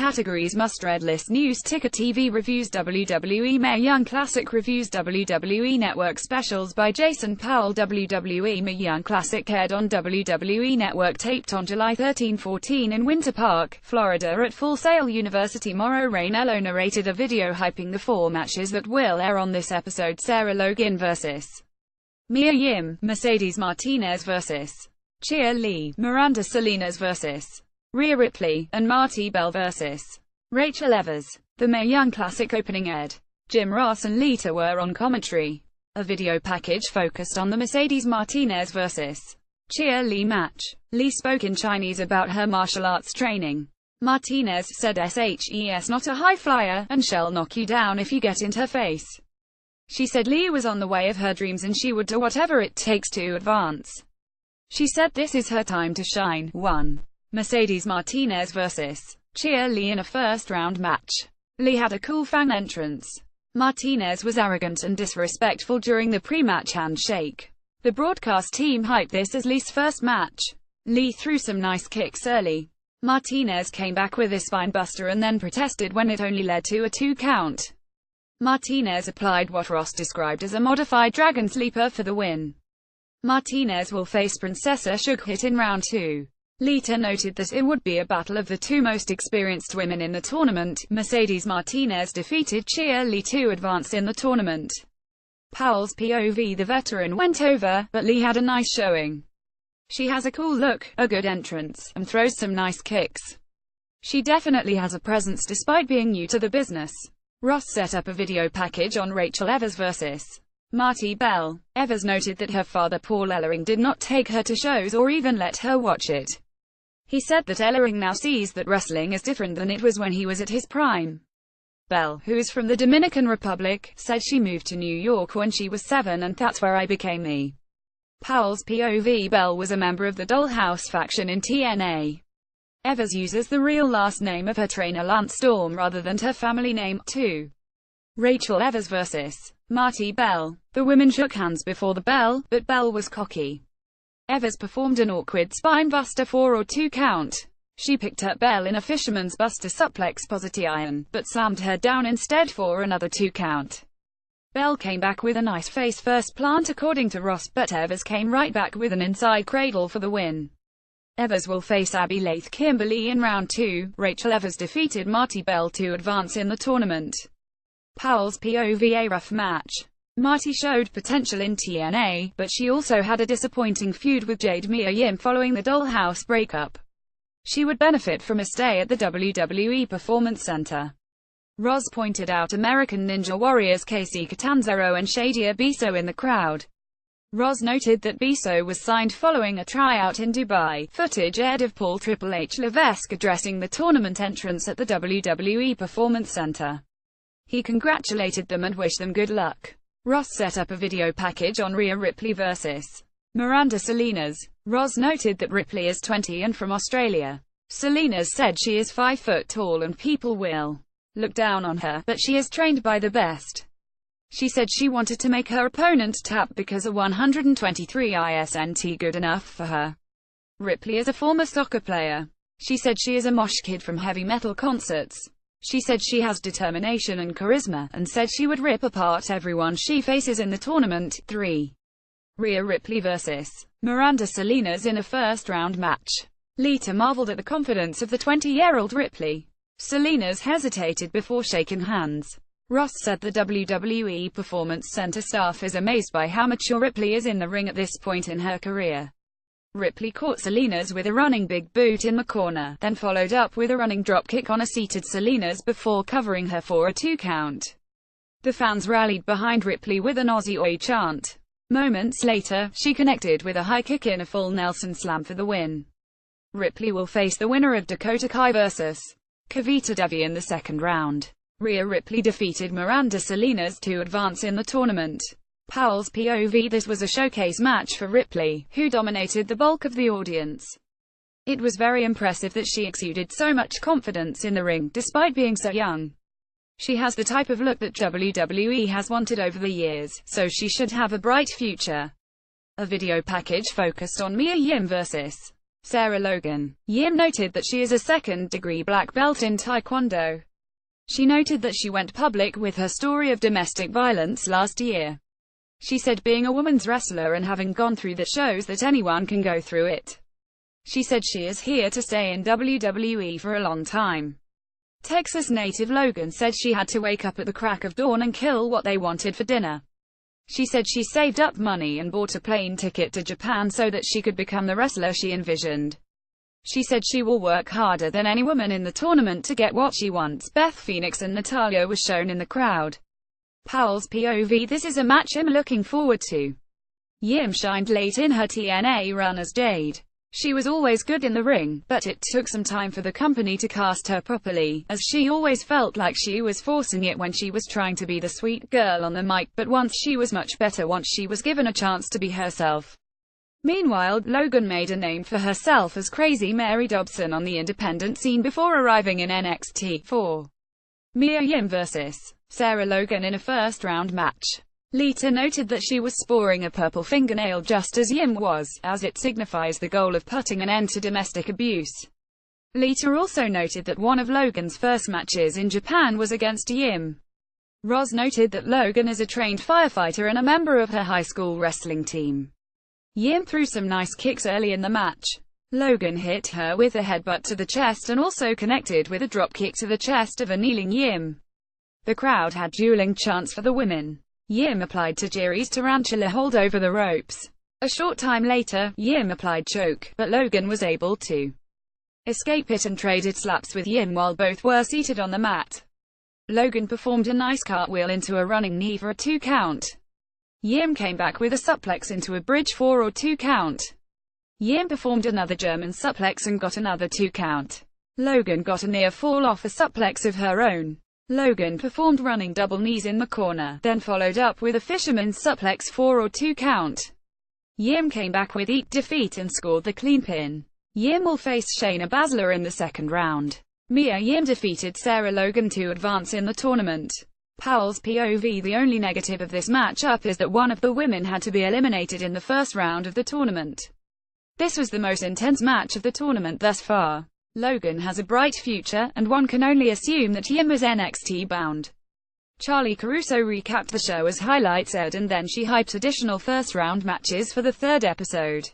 categories: must-read list, news ticker, TV reviews, WWE Mae Young Classic reviews, WWE Network specials by Jason Powell. WWE Mae Young Classic aired on WWE Network, taped on July 13-14 in Winter Park, Florida at Full Sail University. Mauro Ranallo narrated a video hyping the 4 matches that will air on this episode: Sarah Logan vs. Mia Yim, Mercedes Martinez vs. Chia Lee, Miranda Salinas vs. Rhea Ripley, and Marti Bell vs. Rachel Evers. The Mae Young Classic opening aired. Jim Ross and Lita were on commentary. A video package focused on the Mercedes Martinez vs. Chia Lee match. Lee spoke in Chinese about her martial arts training. Martinez said "Shes not a high flyer, and shall knock you down if you get in her face." She said Lee was on the way of her dreams and she would do whatever it takes to advance. She said this is her time to shine. 1. Mercedes Martinez vs. Chia Lee in a first-round match. Lee had a cool fan entrance. Martinez was arrogant and disrespectful during the pre-match handshake. The broadcast team hyped this as Lee's first match. Lee threw some nice kicks early. Martinez came back with a spinebuster and then protested when it only led to a 2 count. Martinez applied what Ross described as a modified dragon sleeper for the win. Martinez will face Princessa Sugarhit in round 2. Lita noted that it would be a battle of the 2 most experienced women in the tournament. Mercedes Martinez defeated Chia Lee to advance in the tournament. Powell's POV: the veteran went over, but Lee had a nice showing. She has a cool look, a good entrance, and throws some nice kicks. She definitely has a presence despite being new to the business. Ross set up a video package on Rachel Evers vs. Marti Bell. Evers noted that her father Paul Ellering did not take her to shows or even let her watch it. He said that Ellering now sees that wrestling is different than it was when he was at his prime. Bell, who is from the Dominican Republic, said she moved to New York when she was 7 and that's where I became me. Powell's POV: Bell was a member of the Dollhouse faction in TNA. Evers uses the real last name of her trainer Lance Storm rather than her family name. 2. Rachel Evers vs. Marti Bell. The women shook hands before the bell, but Bell was cocky. Evers performed an awkward spinebuster for a 2 count. She picked up Bell in a fisherman's buster suplex position, but slammed her down instead for another 2 count. Bell came back with a nice face first plant according to Ross, but Evers came right back with an inside cradle for the win. Evers will face Abby Lath Kimberly in round 2. Rachel Evers defeated Marti Bell to advance in the tournament. Powell's POV: a rough match. Marti showed potential in TNA, but she also had a disappointing feud with Jade Mia Yim following the Dollhouse breakup. She would benefit from a stay at the WWE Performance Center. Ross pointed out American Ninja Warriors Casey Catanzaro and Shadia Biso in the crowd. Ross noted that Biso was signed following a tryout in Dubai. Footage aired of Paul Triple H Levesque addressing the tournament entrants at the WWE Performance Center. He congratulated them and wished them good luck. Ross set up a video package on Rhea Ripley vs. Miranda Salinas. Ross noted that Ripley is 20 and from Australia. Salinas said she is 5 foot tall and people will look down on her, but she is trained by the best. She said she wanted to make her opponent tap because a 123 isn't good enough for her. Ripley is a former soccer player. She said she is a mosh kid from heavy metal concerts. She said she has determination and charisma, and said she would rip apart everyone she faces in the tournament. 3. Rhea Ripley vs. Miranda Salinas in a first-round match. Lita marveled at the confidence of the 20-year-old Ripley. Salinas hesitated before shaking hands. Ross said the WWE Performance Center staff is amazed by how mature Ripley is in the ring at this point in her career. Ripley caught Salinas with a running big boot in the corner, then followed up with a running dropkick on a seated Salinas before covering her for a 2 count. The fans rallied behind Ripley with an Aussie Oi chant. Moments later, she connected with a high kick in a full Nelson slam for the win. Ripley will face the winner of Dakota Kai vs. Kavita Devi in the second round. Rhea Ripley defeated Miranda Salinas to advance in the tournament. Powell's POV: this was a showcase match for Ripley, who dominated the bulk of the audience. It was very impressive that she exuded so much confidence in the ring, despite being so young. She has the type of look that WWE has wanted over the years, so she should have a bright future. A video package focused on Mia Yim vs. Sarah Logan. Yim noted that she is a second-degree black belt in Taekwondo. She noted that she went public with her story of domestic violence last year. She said being a woman's wrestler and having gone through that shows that anyone can go through it. She said she is here to stay in WWE for a long time. Texas native Logan said she had to wake up at the crack of dawn and kill what they wanted for dinner. She said she saved up money and bought a plane ticket to Japan so that she could become the wrestler she envisioned. She said she will work harder than any woman in the tournament to get what she wants. Beth Phoenix and Natalya was shown in the crowd. Powell's POV. This is a match I'm looking forward to. Yim shined late in her TNA run as Jade. She was always good in the ring, but it took some time for the company to cast her properly, as she always felt like she was forcing it when she was trying to be the sweet girl on the mic, but once she was much better once she was given a chance to be herself. Meanwhile, Logan made a name for herself as Crazy Mary Dobson on the independent scene before arriving in NXT for Mia Yim vs. Sarah Logan in a first-round match. Lita noted that she was sporting a purple fingernail just as Yim was, as it signifies the goal of putting an end to domestic abuse. Lita also noted that one of Logan's first matches in Japan was against Yim. Roz noted that Logan is a trained firefighter and a member of her high school wrestling team. Yim threw some nice kicks early in the match. Logan hit her with a headbutt to the chest and also connected with a drop kick to the chest of a kneeling Yim. The crowd had dueling chants for the women. Yim applied Tajiri's tarantula hold over the ropes. A short time later, Yim applied choke, but Logan was able to escape it and traded slaps with Yim while both were seated on the mat. Logan performed a nice cartwheel into a running knee for a 2 count. Yim came back with a suplex into a bridge 4 or 2 count. Yim performed another German suplex and got another 2 count. Logan got a near fall off a suplex of her own. Logan performed running double knees in the corner, then followed up with a fisherman's suplex 4 or 2 count. Yim came back with defeat and scored the clean pin. Yim will face Shayna Baszler in the second round. Mia Yim defeated Sarah Logan to advance in the tournament. Powell's POV. The only negative of this matchup is that one of the women had to be eliminated in the first round of the tournament. This was the most intense match of the tournament thus far. Logan has a bright future, and one can only assume that Yim is NXT bound. Charlie Caruso recapped the show as highlights aired, and then she hyped additional first-round matches for the third episode.